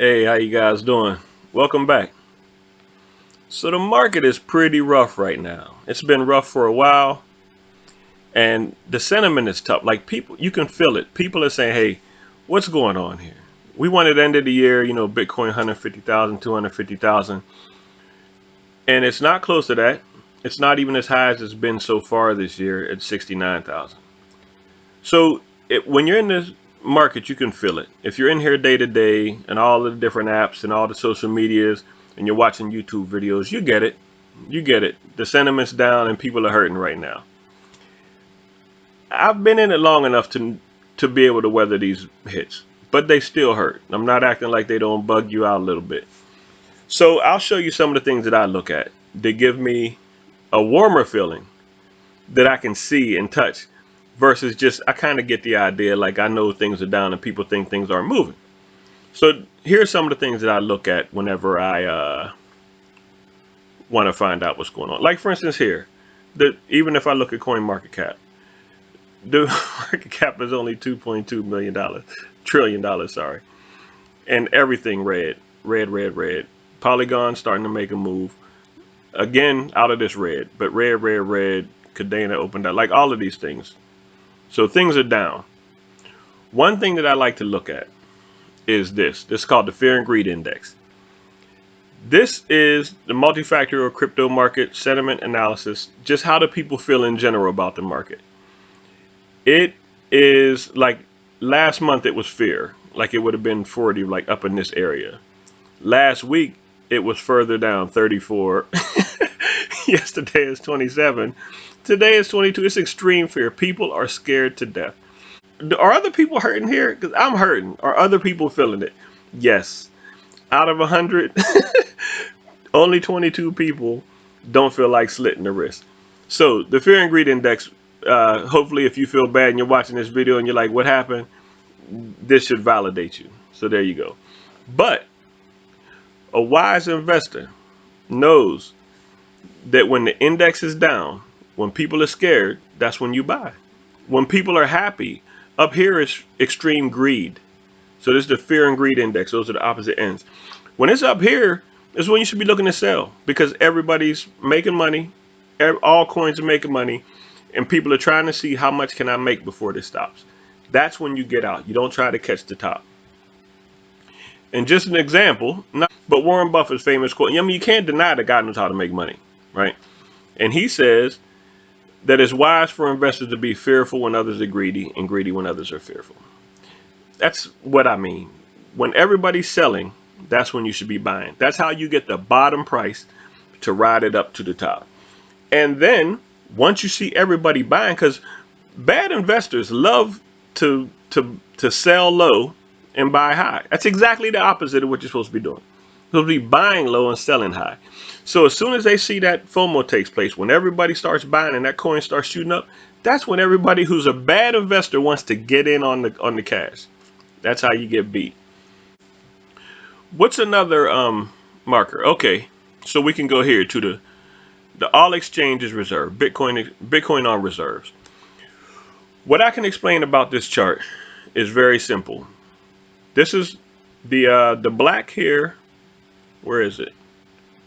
Hey, how you guys doing? Welcome back. So the market is pretty rough right now. It's been rough for a while, and the sentiment is tough. Like people, you can feel it. People are saying, "Hey, what's going on here?" We wanted the end of the year, Bitcoin 150,000, 250,000, and it's not close to that. It's not even as high as it's been so far this year at 69,000. So when you're in this market, you can feel it. If you're in here day to day and all the different apps and all the social medias and you're watching YouTube videos, you get it. You get it. The sentiment's down and people are hurting right now. I've been in it long enough to be able to weather these hits, but they still hurt. I'm not acting like they don't bug you out a little bit. So I'll show you some of the things that I look at that give me a warmer feeling that I can see and touch versus just I kind of get the idea like I know things are down and people think things aren't moving. So here's some of the things that I look at whenever I want to find out what's going on. Like for instance here, even if I look at coin market cap, the market cap is only $2.2 trillion dollars, sorry, and everything red, red, red, red. Polygon starting to make a move again out of this red, but red, red, red. Cadena opened up, like all of these things. So things are down. One thing that I like to look at is this. This is called the Fear and Greed Index. This is the multifactorial crypto market sentiment analysis. Just how do people feel in general about the market? It is like last month it was fear. Like it would have been 40, like up in this area. Last week it was further down, 34. Yesterday is 27. Today is 22. It's extreme fear. People are scared to death. Are other people hurting here? Because I'm hurting. Are other people feeling it? Yes. Out of 100, only 22 people don't feel like slitting the wrist. So the Fear and Greed Index, hopefully if you feel bad and you're watching this video and you're like, what happened? This should validate you. So there you go. But a wise investor knows that when the index is down, when people are scared, that's when you buy. When people are happy, up here is extreme greed. So this is the Fear and Greed Index. Those are the opposite ends. When it's up here is when you should be looking to sell because everybody's making money. All coins are making money and people are trying to see how much can I make before this stops. That's when you get out. You don't try to catch the top. And just an example, but Warren Buffett's famous quote, I mean, you can't deny that God knows how to make money, right? And he says that it's wise for investors to be fearful when others are greedy and greedy when others are fearful. That's what I mean. When everybody's selling, that's when you should be buying. That's how you get the bottom price to ride it up to the top. And then once you see everybody buying, because bad investors love to sell low and buy high. That's exactly the opposite of what you're supposed to be doing. You're supposed to be buying low and selling high. So as soon as they see that FOMO takes place, when everybody starts buying and that coin starts shooting up, that's when everybody who's a bad investor wants to get in on the cash. That's how you get beat. What's another marker? Okay, so we can go here to the all exchanges reserve, Bitcoin on reserves. What I can explain about this chart is very simple. This is the black here. Where is it?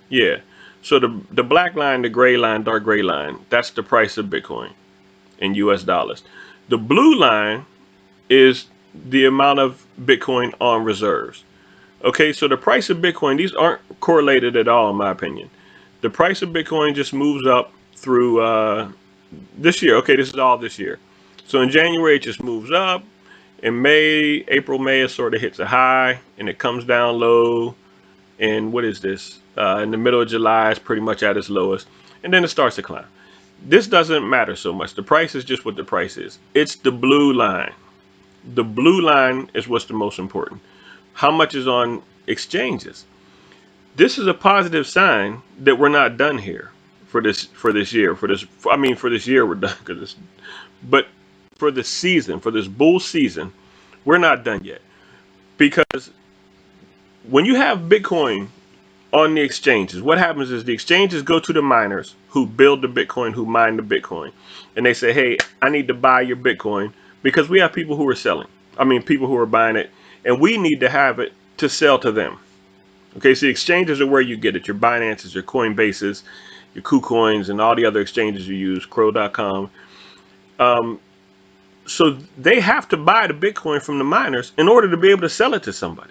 Yeah. So the black line, the gray line, dark gray line, that's the price of Bitcoin in US dollars. The blue line is the amount of Bitcoin on reserves. Okay, so the price of Bitcoin, these aren't correlated at all in my opinion. The price of Bitcoin just moves up through this year. Okay, this is all this year. So in January, it just moves up. In May, April, May, it sort of hits a high and it comes down low. And what is this? In the middle of July, it's pretty much at its lowest. And then it starts to climb. This doesn't matter so much. The price is just what the price is. It's the blue line. The blue line is what's the most important. How much is on exchanges? This is a positive sign that we're not done here for this year. For this year we're done. But for the season, for this bull season, we're not done yet. Because when you have Bitcoin on the exchanges, what happens is the exchanges go to the miners who build the Bitcoin, who mine the Bitcoin. And they say, hey, I need to buy your Bitcoin because we have people who are selling. People who are buying it. And we need to have it to sell to them. Okay, so the exchanges are where you get it. Your Binances, your Coinbases, your KuCoins, and all the other exchanges you use, Crow.com. So they have to buy the Bitcoin from the miners in order to be able to sell it to somebody.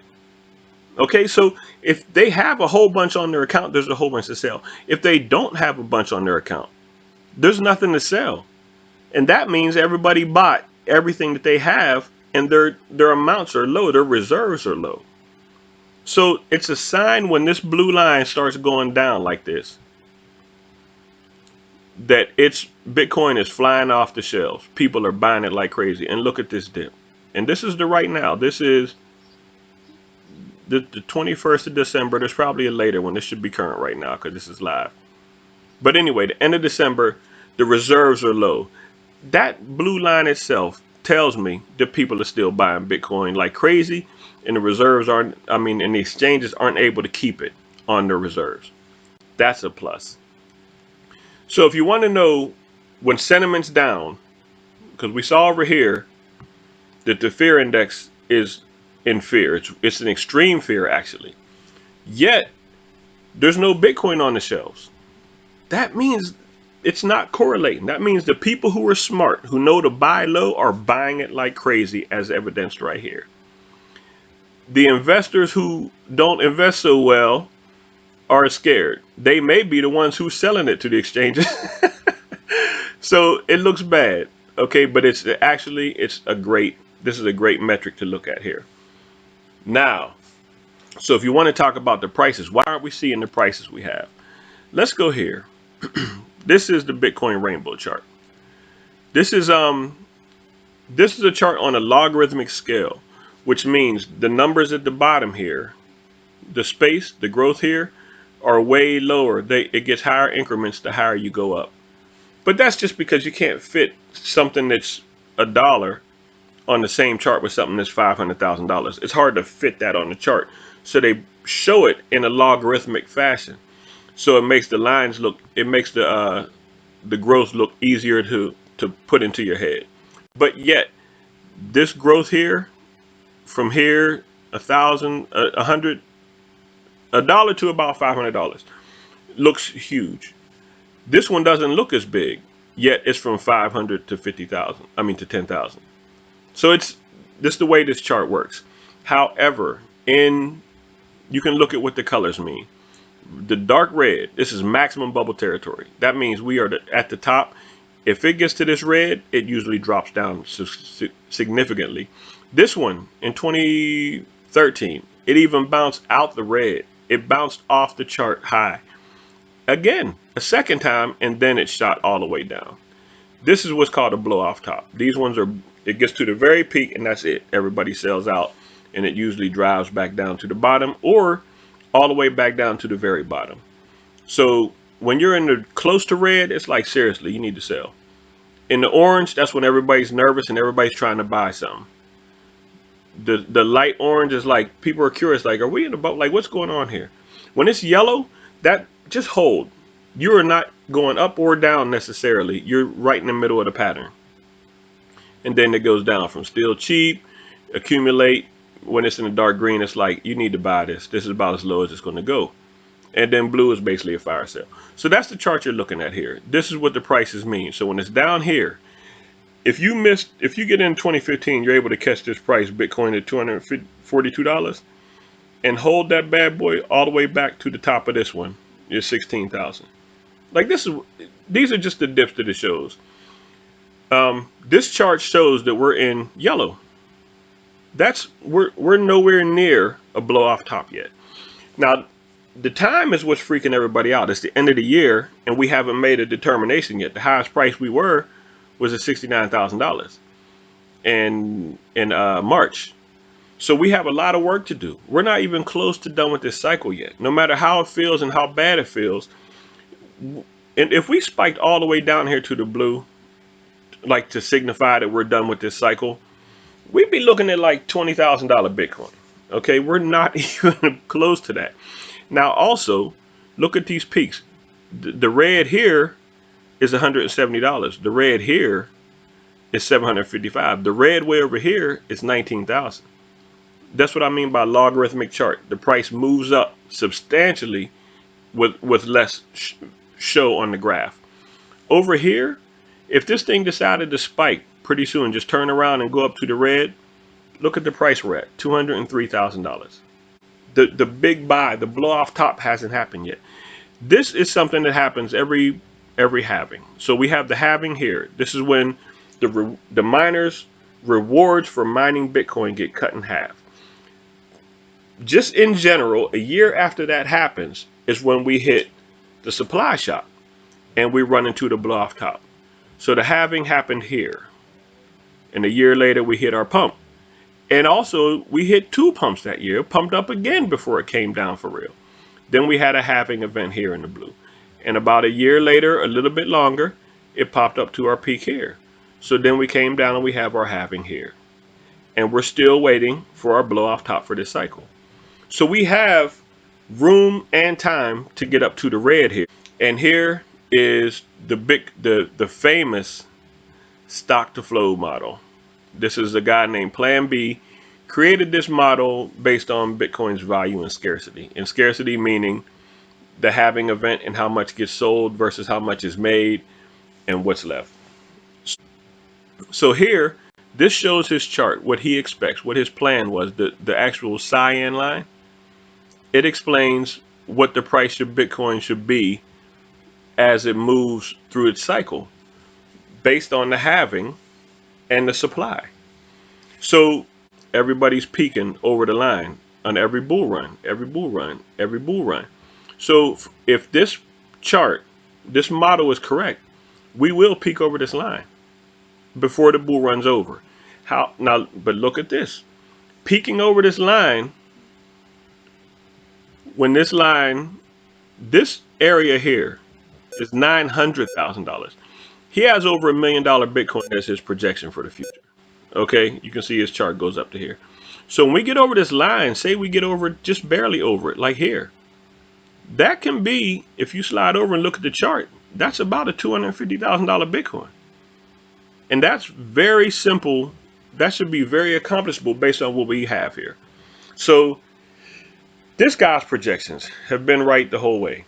Okay, so if they have a whole bunch on their account, there's a whole bunch to sell. If they don't have a bunch on their account, there's nothing to sell. And that means everybody bought everything that they have, and their amounts are low, their reserves are low. So it's a sign when this blue line starts going down like this, that it's Bitcoin is flying off the shelves. People are buying it like crazy. And look at this dip. And this is the right now. This is the 21st of December. There's probably a later one. This should be current right now because this is live. But anyway, the end of December, the reserves are low. That blue line itself tells me that people are still buying Bitcoin like crazy, and the reserves aren't, and the exchanges aren't able to keep it on their reserves. That's a plus. So if you want to know when sentiment's down, because we saw over here that the fear index is in fear. It's an extreme fear, actually. Yet, there's no Bitcoin on the shelves. That means it's not correlating. That means the people who are smart, who know to buy low, are buying it like crazy, as evidenced right here. The investors who don't invest so well are scared. They may be the ones who's selling it to the exchanges. So it looks bad, okay, but this is a great metric to look at here. Now, so if you want to talk about the prices, why aren't we seeing the prices we have? Let's go here. This is the Bitcoin rainbow chart. This is a chart on a logarithmic scale, which means the numbers at the bottom here, the space, the growth here, are way lower. It gets higher increments the higher you go up. But that's just because you can't fit something that's $1 on the same chart with something that's $500,000. It's hard to fit that on the chart. So they show it in a logarithmic fashion. So it makes the lines look, it makes the growth look easier to put into your head. But yet, this growth here, from here, $1,000, $100, $1 to about $500, looks huge. This one doesn't look as big, yet it's from 500 to 50,000. To 10,000. So this is the way this chart works. However, you can look at what the colors mean. The dark red, this is maximum bubble territory. That means we are at the top. If it gets to this red, it usually drops down significantly. This one in 2013, it even bounced out the red. It bounced off the chart high. Again, a second time, and then it shot all the way down. This is what's called a blow off top. These ones it gets to the very peak, and that's it. Everybody sells out, and it usually drives back down to the bottom or all the way back down to the very bottom. So when you're in the close to red, it's like, seriously, you need to sell. In the orange, that's when everybody's nervous and everybody's trying to buy something. The light orange is like, people are curious, like, are we in the boat? Like, what's going on here? When it's yellow, that just hold. You are not going up or down necessarily. You're right in the middle of the pattern. And then it goes down from still cheap, accumulate. When it's in the dark green, it's like, you need to buy this. This is about as low as it's going to go. And then blue is basically a fire sale. So that's the chart you're looking at here. This is what the prices mean. So when it's down here, if you get in 2015, you're able to catch this price, Bitcoin at $242, and hold that bad boy all the way back to the top of this one, is 16,000. Like these are just the dips that it shows. This chart shows that we're in yellow. We're nowhere near a blow off top yet. Now, the time is what's freaking everybody out. It's the end of the year, and we haven't made a determination yet. The highest price we were was at $69,000 in March. So we have a lot of work to do. We're not even close to done with this cycle yet. No matter how it feels and how bad it feels. And if we spiked all the way down here to the blue, like to signify that we're done with this cycle, we'd be looking at like $20,000 Bitcoin. Okay, we're not even close to that. Now also, look at these peaks. The red here is $170. The red here is $755. The red way over here is 19,000. That's what I mean by logarithmic chart. The price moves up substantially with less show on the graph. Over here, if this thing decided to spike pretty soon, just turn around and go up to the red, look at the price we're at, $203,000. The big buy, the blow off top hasn't happened yet. This is something that happens every halving. So we have the halving here. This is when the miners' rewards for mining Bitcoin get cut in half. Just in general, a year after that happens is when we hit the supply shock and we run into the blow off top. So the halving happened here, and a year later we hit our pump. And also we hit 2 pumps that year, pumped up again before it came down for real. Then we had a halving event here in the blue. And about a year later, a little bit longer, it popped up to our peak here. So then we came down and we have our halving here. And we're still waiting for our blow off top for this cycle. So we have room and time to get up to the red here. And here is the famous stock to flow model. This is a guy named Plan B, created this model based on Bitcoin's value and scarcity. And scarcity meaning the halving event and how much gets sold versus how much is made and what's left. So here, this shows his chart, what he expects, what his plan was, the actual cyan line. It explains what the price of Bitcoin should be as it moves through its cycle based on the halving and the supply. So everybody's peaking over the line on every bull run, every bull run, every bull run. So if this chart, this model is correct, we will peak over this line before the bull run's over. How now? But look at this, peaking over this line. When this line, this area here is $900,000. He has over $1 million Bitcoin as his projection for the future. Okay, you can see his chart goes up to here. So when we get over this line, say we get over just barely over it, like here, that can be, if you slide over and look at the chart, that's about a $250,000 Bitcoin. And that's very simple. That should be very accomplishable based on what we have here. So this guy's projections have been right the whole way.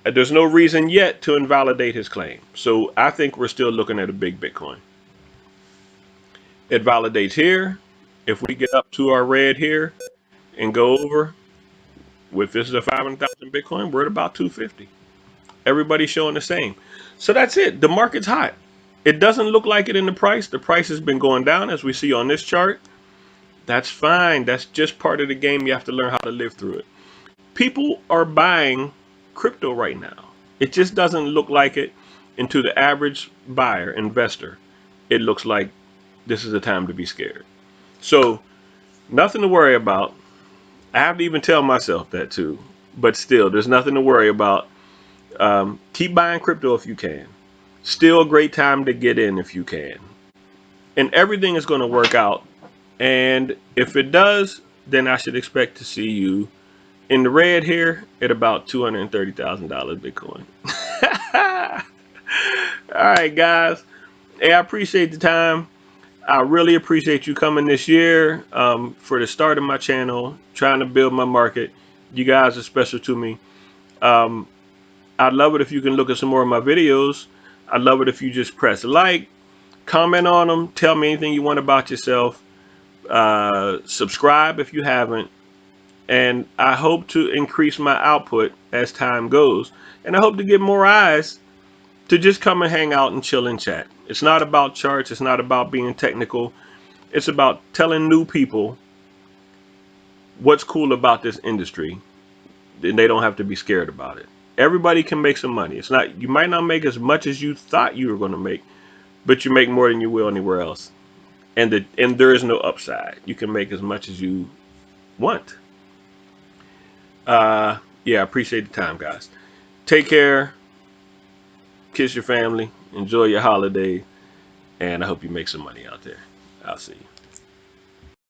There's no reason yet to invalidate his claim. So I think we're still looking at a big Bitcoin. It validates here. If we get up to our red here and go over, with this is a 500,000 Bitcoin, we're at about 250. Everybody's showing the same. So that's it. The market's hot. It doesn't look like it in the price. The price has been going down as we see on this chart. That's fine. That's just part of the game. You have to learn how to live through it. People are buying crypto right now. It just doesn't look like it. And to the average buyer, investor, it looks like this is a time to be scared. So nothing to worry about. I have to even tell myself that too. But still, there's nothing to worry about. Keep buying crypto if you can. Still a great time to get in if you can. And everything is going to work out. And if it does, then I should expect to see you in the red here at about $230,000 Bitcoin. All right, guys. Hey, I appreciate the time. I really appreciate you coming this year for the start of my channel, trying to build my market. You guys are special to me. I'd love it if you can look at some more of my videos. I'd love it if you just press like, comment on them, tell me anything you want about yourself. Subscribe if you haven't. And I hope to increase my output as time goes. And I hope to get more eyes to just come and hang out and chill and chat. It's not about charts. It's not about being technical. It's about telling new people what's cool about this industry. And they don't have to be scared about it. Everybody can make some money. It's not, you might not make as much as you thought you were going to make, but you make more than you will anywhere else. And there is no upside. You can make as much as you want. Yeah, I appreciate the time, guys. Take care. Kiss your family. Enjoy your holiday. And I hope you make some money out there. I'll see you.